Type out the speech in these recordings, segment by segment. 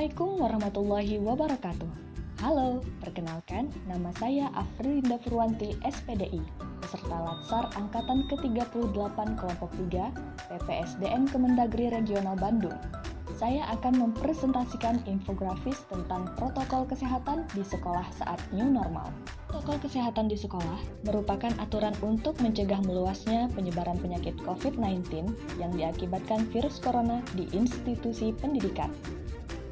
Assalamualaikum warahmatullahi wabarakatuh. Halo, perkenalkan nama saya Afrinda Purwanti SPDI, peserta Latsar Angkatan ke-38 Kelompok 3 PPSDN Kemendagri Regional Bandung. Saya akan mempresentasikan infografis tentang protokol kesehatan di sekolah saat new normal. Protokol kesehatan di sekolah merupakan aturan untuk mencegah meluasnya penyebaran penyakit COVID-19 yang diakibatkan virus corona di institusi pendidikan.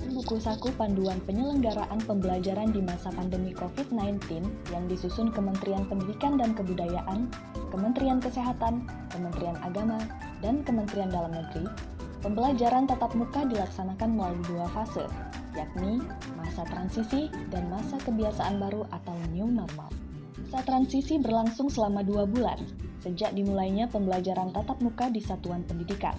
Buku saku panduan penyelenggaraan pembelajaran di masa pandemi COVID-19 yang disusun Kementerian Pendidikan dan Kebudayaan, Kementerian Kesehatan, Kementerian Agama, dan Kementerian Dalam Negeri, pembelajaran tatap muka dilaksanakan melalui dua fase, yakni masa transisi dan masa kebiasaan baru atau new normal. Masa transisi berlangsung selama 2 bulan, sejak dimulainya pembelajaran tatap muka di satuan pendidikan.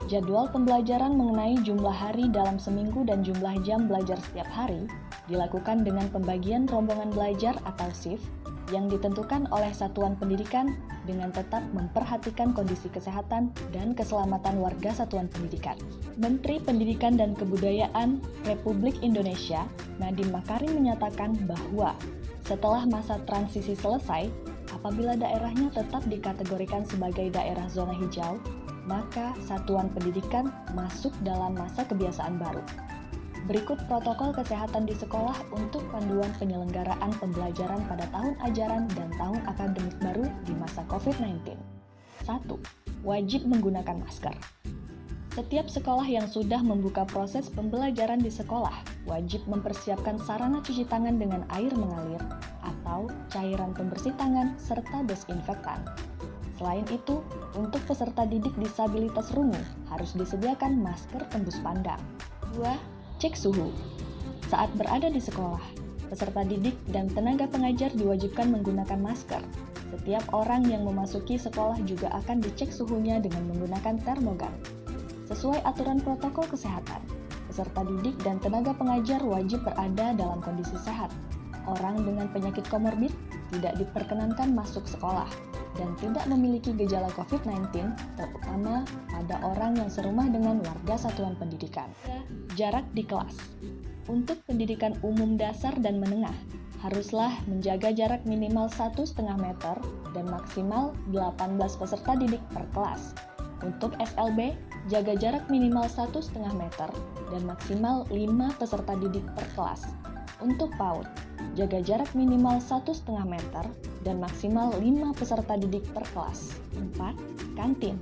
Jadwal pembelajaran mengenai jumlah hari dalam seminggu dan jumlah jam belajar setiap hari dilakukan dengan pembagian rombongan belajar atau shift yang ditentukan oleh satuan pendidikan dengan tetap memperhatikan kondisi kesehatan dan keselamatan warga satuan pendidikan. Menteri Pendidikan dan Kebudayaan Republik Indonesia, Nadiem Makarim menyatakan bahwa setelah masa transisi selesai, apabila daerahnya tetap dikategorikan sebagai daerah zona hijau, maka satuan pendidikan masuk dalam masa kebiasaan baru. Berikut protokol kesehatan di sekolah untuk panduan penyelenggaraan pembelajaran pada tahun ajaran dan tahun akademik baru di masa COVID-19. 1. Wajib menggunakan masker. Setiap sekolah yang sudah membuka proses pembelajaran di sekolah wajib mempersiapkan sarana cuci tangan dengan air mengalir atau cairan pembersih tangan serta desinfektan. Selain itu, untuk peserta didik disabilitas rungu harus disediakan masker tembus pandang. 2. Cek suhu. Saat berada di sekolah, peserta didik dan tenaga pengajar diwajibkan menggunakan masker. Setiap orang yang memasuki sekolah juga akan dicek suhunya dengan menggunakan termogan. Sesuai aturan protokol kesehatan, peserta didik dan tenaga pengajar wajib berada dalam kondisi sehat. Orang dengan penyakit komorbid tidak diperkenankan masuk sekolah dan tidak memiliki gejala COVID-19, terutama pada orang yang serumah dengan warga satuan pendidikan. Jarak di kelas. Untuk pendidikan umum dasar dan menengah, haruslah menjaga jarak minimal 1,5 meter dan maksimal 18 peserta didik per kelas. Untuk SLB, jaga jarak minimal 1,5 meter dan maksimal 5 peserta didik per kelas. Untuk PAUD, jaga jarak minimal 1,5 meter dan maksimal 5 peserta didik per kelas. 4. Kantin.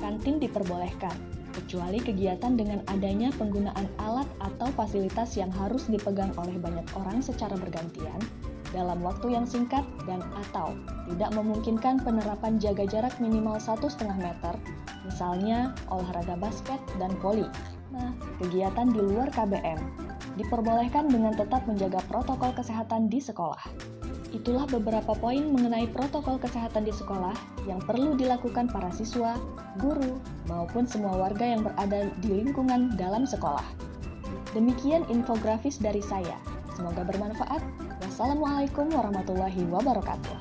Kantin diperbolehkan, kecuali kegiatan dengan adanya penggunaan alat atau fasilitas yang harus dipegang oleh banyak orang secara bergantian, dalam waktu yang singkat dan atau tidak memungkinkan penerapan jaga jarak minimal 1,5 meter, misalnya olahraga basket dan voli. Nah, kegiatan di luar KBM diperbolehkan dengan tetap menjaga protokol kesehatan di sekolah. Itulah beberapa poin mengenai protokol kesehatan di sekolah yang perlu dilakukan para siswa, guru, maupun semua warga yang berada di lingkungan dalam sekolah. Demikian infografis dari saya. Semoga bermanfaat. Wassalamualaikum warahmatullahi wabarakatuh.